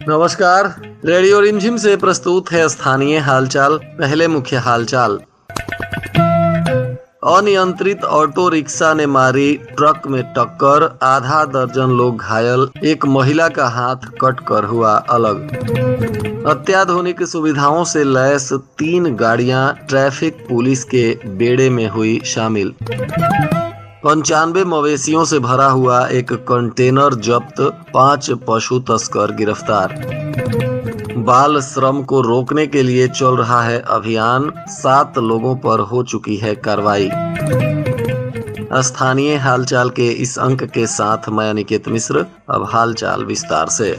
नमस्कार। रेडियो रिमझिम से प्रस्तुत है स्थानीय हालचाल। पहले मुख्य हालचाल। अनियंत्रित ऑटो रिक्शा ने मारी ट्रक में टक्कर, आधा दर्जन लोग घायल, एक महिला का हाथ कटकर हुआ अलग। अत्याधुनिक सुविधाओं से लैस 3 गाड़ियां ट्रैफिक पुलिस के बेड़े में हुई शामिल। 95 मवेशियों से भरा हुआ एक कंटेनर जब्त, 5 पशु तस्कर गिरफ्तार। बाल श्रम को रोकने के लिए चल रहा है अभियान, 7 लोगों पर हो चुकी है कार्रवाई। स्थानीय हालचाल के इस अंक के साथ मैं अनिकेत मिश्र। अब हालचाल विस्तार से।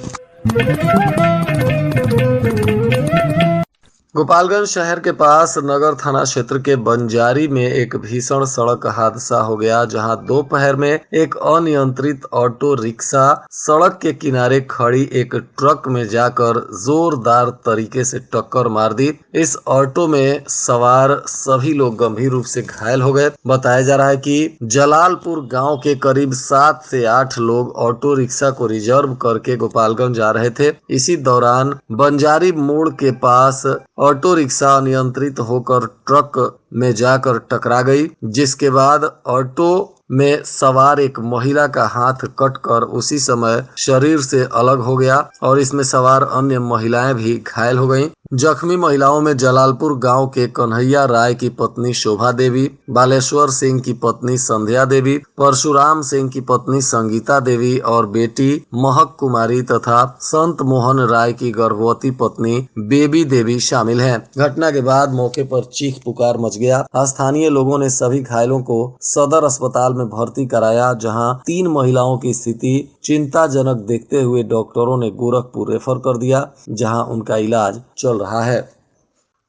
गोपालगंज शहर के पास नगर थाना क्षेत्र के बंजारी में एक भीषण सड़क हादसा हो गया, जहां दोपहर में एक अनियंत्रित ऑटो रिक्शा सड़क के किनारे खड़ी एक ट्रक में जाकर जोरदार तरीके से टक्कर मार दी। इस ऑटो में सवार सभी लोग गंभीर रूप से घायल हो गए। बताया जा रहा है कि जलालपुर गांव के करीब 7 से 8 लोग ऑटो रिक्शा को रिजर्व करके गोपालगंज जा रहे थे। इसी दौरान बंजारी मोड़ के पास ऑटो रिक्शा अनियंत्रित होकर ट्रक में जाकर टकरा गई, जिसके बाद ऑटो में सवार एक महिला का हाथ कटकर उसी समय शरीर से अलग हो गया और इसमें सवार अन्य महिलाएं भी घायल हो गईं। जख्मी महिलाओं में जलालपुर गांव के कन्हैया राय की पत्नी शोभा देवी, बालेश्वर सिंह की पत्नी संध्या देवी, परशुराम सिंह की पत्नी संगीता देवी और बेटी महक कुमारी तथा संत मोहन राय की गर्भवती पत्नी बेबी देवी शामिल हैं। घटना के बाद मौके पर चीख पुकार मच गया। स्थानीय लोगों ने सभी घायलों को सदर अस्पताल में भर्ती कराया, जहां 3 महिलाओं की स्थिति चिंताजनक देखते हुए डॉक्टरों ने गोरखपुर रेफर कर दिया, जहां उनका इलाज चल रहा है।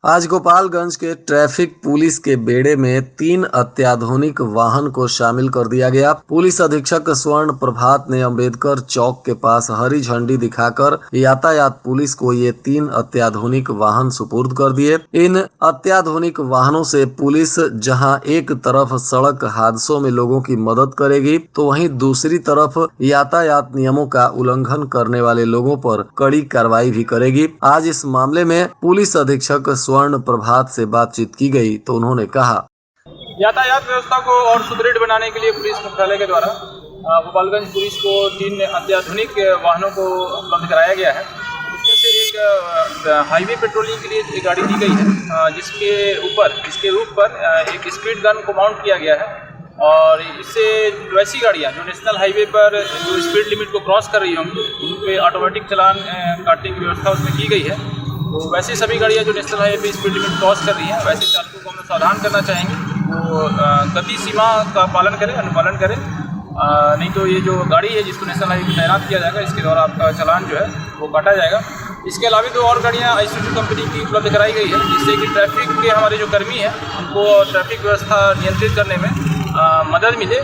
आज गोपालगंज के ट्रैफिक पुलिस के बेड़े में 3 अत्याधुनिक वाहन को शामिल कर दिया गया। पुलिस अधीक्षक स्वर्ण प्रभात ने अंबेडकर चौक के पास हरी झंडी दिखाकर यातायात पुलिस को ये 3 अत्याधुनिक वाहन सुपुर्द कर दिए। इन अत्याधुनिक वाहनों से पुलिस जहां एक तरफ सड़क हादसों में लोगों की मदद करेगी, तो वहीं दूसरी तरफ यातायात नियमों का उल्लंघन करने वाले लोगों पर कड़ी कार्रवाई भी करेगी। आज इस मामले में पुलिस अधीक्षक स्वर्ण प्रभात से बातचीत की गई तो उन्होंने कहा, यातायात व्यवस्था को और सुदृढ़ बनाने के लिए पुलिस मुख्यालय के द्वारा गोपालगंज पुलिस को 3 अत्याधुनिक वाहनों को उपलब्ध कराया गया है। उसमें से एक हाईवे पेट्रोलिंग के लिए एक गाड़ी दी गई है, जिसके रूप पर एक स्पीड गन को माउंट किया गया है और इससे वैसी गाड़ियाँ जो नेशनल हाईवे पर जो स्पीड लिमिट को क्रॉस कर रही होंगी, उन पर ऑटोमेटिक चालान काटने की व्यवस्था उसमें की गई है। तो वैसे सभी गाड़ियाँ जो नेशनल हाईवे पे स्पीड लिमिट क्रॉस कर रही हैं, वैसे चालकों को हम सावधान करना चाहेंगे, वो गति सीमा का पालन करें, अनुपालन करें। नहीं तो ये जो गाड़ी है जिसको नेशनल हाईवे पे तैनात किया जाएगा, इसके द्वारा आपका चालान जो है वो काटा जाएगा। इसके अलावा 2 और गाड़ियाँ आईसुजू कंपनी की उपलब्ध कराई गई है, जिससे कि ट्रैफिक के हमारे जो कर्मी हैं उनको ट्रैफिक व्यवस्था नियंत्रित करने में मदद मिले।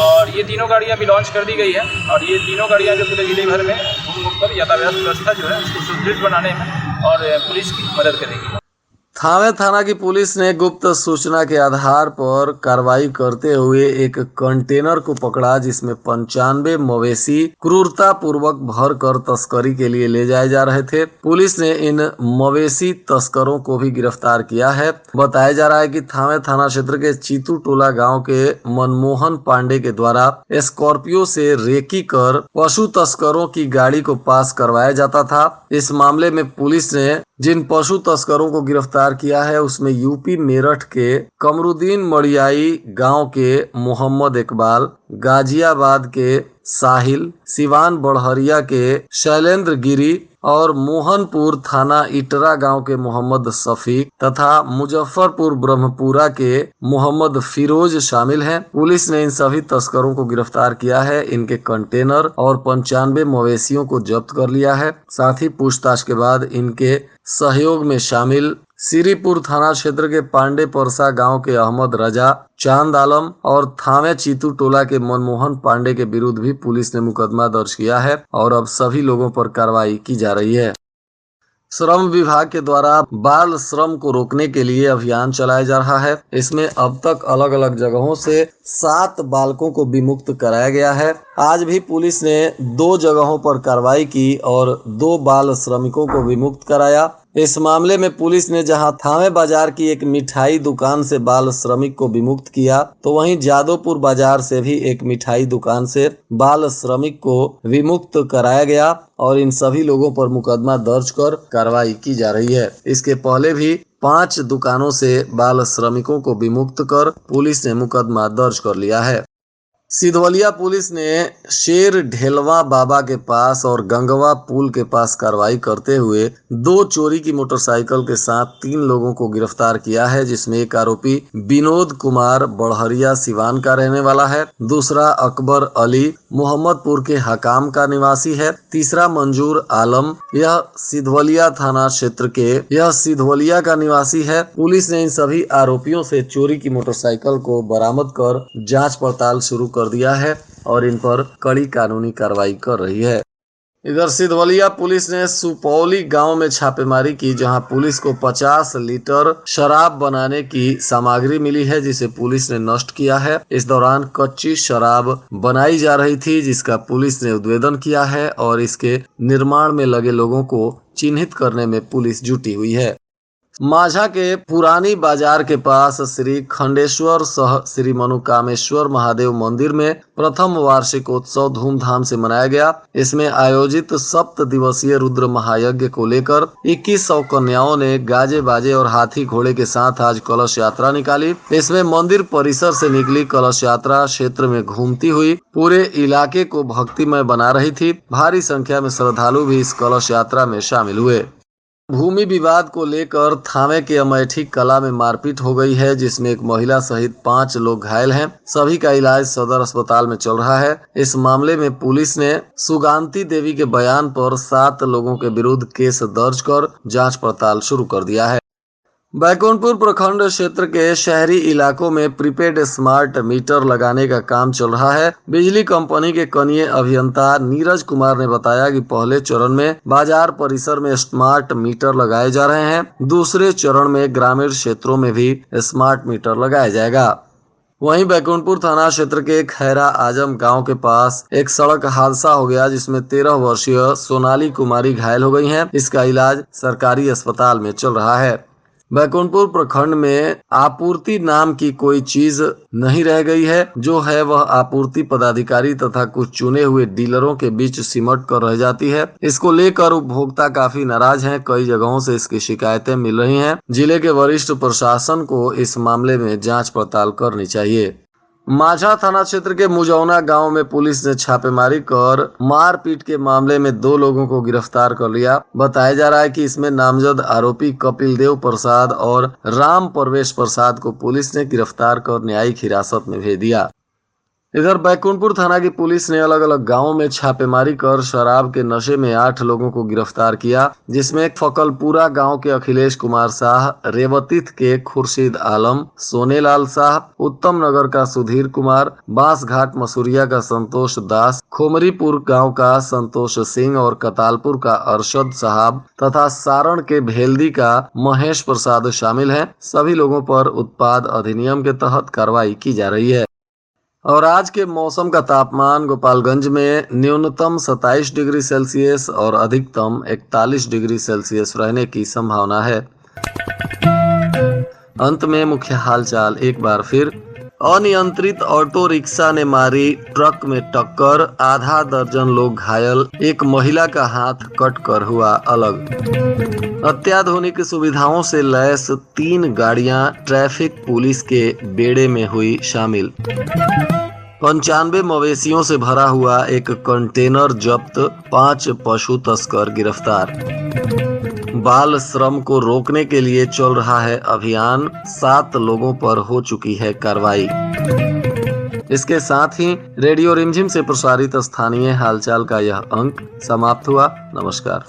और ये 3 गाड़ियाँ भी लॉन्च कर दी गई है और ये 3 गाड़ियाँ जो पूरे जिले भर में घूम कर यातायात व्यवस्था जो है उसको सुदृढ़ बनाने में और पुलिस की मदद करेगी। थावे थाना की पुलिस ने गुप्त सूचना के आधार पर कार्रवाई करते हुए एक कंटेनर को पकड़ा, जिसमें 95 मवेशी क्रूरता पूर्वक भर कर तस्करी के लिए ले जाए जा रहे थे। पुलिस ने इन मवेशी तस्करों को भी गिरफ्तार किया है। बताया जा रहा है कि थावे थाना क्षेत्र के चीतू टोला गांव के मनमोहन पांडे के द्वारा स्कॉर्पियो से रेकी कर पशु तस्करों की गाड़ी को पास करवाया जाता था। इस मामले में पुलिस ने जिन पशु तस्करों को गिरफ्तार किया है, उसमें यूपी मेरठ के कमरुद्दीन मड़ियाई गांव के मोहम्मद इकबाल, गाजियाबाद के साहिल, सिवान बड़हरिया के शैलेंद्र गिरी और मोहनपुर थाना इटरा गांव के मोहम्मद शफीक तथा मुजफ्फरपुर ब्रह्मपुरा के मोहम्मद फिरोज शामिल हैं। पुलिस ने इन सभी तस्करों को गिरफ्तार किया है। इनके कंटेनर और 95 मवेशियों को जब्त कर लिया है। साथ ही पूछताछ के बाद इनके सहयोग में शामिल श्रीपुर थाना क्षेत्र के पांडे परसा गांव के अहमद रजा, चांद आलम और थावे चीतू टोला के मनमोहन पांडे के विरुद्ध भी पुलिस ने मुकदमा दर्ज किया है और अब सभी लोगों पर कार्रवाई की जा रही है। श्रम विभाग के द्वारा बाल श्रम को रोकने के लिए अभियान चलाया जा रहा है। इसमें अब तक अलग अलग जगहों से 7 बालकों को विमुक्त कराया गया है। आज भी पुलिस ने 2 जगहों पर कार्रवाई की और 2 बाल श्रमिकों को विमुक्त कराया। इस मामले में पुलिस ने जहां थावे बाजार की एक मिठाई दुकान से बाल श्रमिक को विमुक्त किया, तो वहीं जादवपुर बाजार से भी एक मिठाई दुकान से बाल श्रमिक को विमुक्त कराया गया और इन सभी लोगों पर मुकदमा दर्ज कर कार्रवाई की जा रही है। इसके पहले भी 5 दुकानों से बाल श्रमिकों को विमुक्त कर पुलिस ने मुकदमा दर्ज कर लिया है। सिधवलिया पुलिस ने शेर ढेलवा बाबा के पास और गंगवा पुल के पास कार्रवाई करते हुए 2 चोरी की मोटरसाइकिल के साथ 3 लोगों को गिरफ्तार किया है, जिसमें एक आरोपी विनोद कुमार बड़हरिया सिवान का रहने वाला है, दूसरा अकबर अली मोहम्मदपुर के हकाम का निवासी है, तीसरा मंजूर आलम यह सिधवलिया थाना क्षेत्र के सिधवलिया का निवासी है। पुलिस ने इन सभी आरोपियों से चोरी की मोटरसाइकिल को बरामद कर जांच पड़ताल शुरू कर दिया है और इन पर कड़ी कानूनी कार्रवाई कर रही है। इधर सिधवलिया पुलिस ने सुपौली गांव में छापेमारी की, जहां पुलिस को 50 लीटर शराब बनाने की सामग्री मिली है, जिसे पुलिस ने नष्ट किया है। इस दौरान कच्ची शराब बनाई जा रही थी, जिसका पुलिस ने उद्भेदन किया है और इसके निर्माण में लगे लोगों को चिन्हित करने में पुलिस जुटी हुई है। माझा के पुरानी बाजार के पास श्री खंडेश्वर सह श्री मनोकामेश्वर महादेव मंदिर में प्रथम वार्षिकोत्सव धूमधाम से मनाया गया। इसमें आयोजित 7 दिवसीय रुद्र महायज्ञ को लेकर 2100 कन्याओं ने गाजे बाजे और हाथी घोड़े के साथ आज कलश यात्रा निकाली। इसमें मंदिर परिसर से निकली कलश यात्रा क्षेत्र में घूमती हुई पूरे इलाके को भक्तिमय बना रही थी। भारी संख्या में श्रद्धालु भी इस कलश यात्रा में शामिल हुए। भूमि विवाद को लेकर थावे के अमेठी कला में मारपीट हो गई है, जिसमें एक महिला सहित 5 लोग घायल हैं। सभी का इलाज सदर अस्पताल में चल रहा है। इस मामले में पुलिस ने सुगांती देवी के बयान पर 7 लोगों के विरुद्ध केस दर्ज कर जांच पड़ताल शुरू कर दिया है। बैकुंठपुर प्रखंड क्षेत्र के शहरी इलाकों में प्रीपेड स्मार्ट मीटर लगाने का काम चल रहा है। बिजली कंपनी के कनीय अभियंता नीरज कुमार ने बताया कि पहले चरण में बाजार परिसर में स्मार्ट मीटर लगाए जा रहे हैं। दूसरे चरण में ग्रामीण क्षेत्रों में भी स्मार्ट मीटर लगाया जाएगा। वहीं बैकुंठपुर थाना क्षेत्र के खैरा आजम गांव के पास एक सड़क हादसा हो गया, जिसमें 13 वर्षीय सोनाली कुमारी घायल हो गई हैं। इसका इलाज सरकारी अस्पताल में चल रहा है। बैकुंठपुर प्रखंड में आपूर्ति नाम की कोई चीज नहीं रह गई है। जो है वह आपूर्ति पदाधिकारी तथा कुछ चुने हुए डीलरों के बीच सिमट कर रह जाती है। इसको लेकर उपभोक्ता काफी नाराज हैं। कई जगहों से इसकी शिकायतें मिल रही हैं। जिले के वरिष्ठ प्रशासन को इस मामले में जांच पड़ताल करनी चाहिए। माझा थाना क्षेत्र के मुजौना गांव में पुलिस ने छापेमारी कर मारपीट के मामले में 2 लोगों को गिरफ्तार कर लिया। बताया जा रहा है कि इसमें नामजद आरोपी कपिल देव प्रसाद और राम प्रवेश प्रसाद को पुलिस ने गिरफ्तार कर न्यायिक हिरासत में भेज दिया। इधर बैकुंठपुर थाना की पुलिस ने अलग अलग गांवों में छापेमारी कर शराब के नशे में 8 लोगों को गिरफ्तार किया, जिसमें फकलपुरा गांव के अखिलेश कुमार शाह, रेवतीत के खुर्शीद आलम, सोनेलाल शाह, उत्तम नगर का सुधीर कुमार, बांसघाट मसूरिया का संतोष दास, खोमरीपुर गांव का संतोष सिंह और कतालपुर का अरशद साहब तथा सारण के भेल्दी का महेश प्रसाद शामिल हैं। सभी लोगों पर उत्पाद अधिनियम के तहत कार्रवाई की जा रही है। और आज के मौसम का तापमान गोपालगंज में न्यूनतम 27 डिग्री सेल्सियस और अधिकतम 41 डिग्री सेल्सियस रहने की संभावना है। अंत में मुख्य हालचाल एक बार फिर। अनियंत्रित ऑटो रिक्शा ने मारी ट्रक में टक्कर, आधा दर्जन लोग घायल, एक महिला का हाथ कट कर हुआ अलग। अत्याधुनिक सुविधाओं से लैस 3 गाड़ियां ट्रैफिक पुलिस के बेड़े में हुई शामिल। 95 मवेशियों से भरा हुआ एक कंटेनर जब्त, 5 पशु तस्कर गिरफ्तार। बाल श्रम को रोकने के लिए चल रहा है अभियान, 7 लोगों पर हो चुकी है कार्रवाई। इसके साथ ही रेडियो रिमझिम से प्रसारित स्थानीय हालचाल का यह अंक समाप्त हुआ। नमस्कार।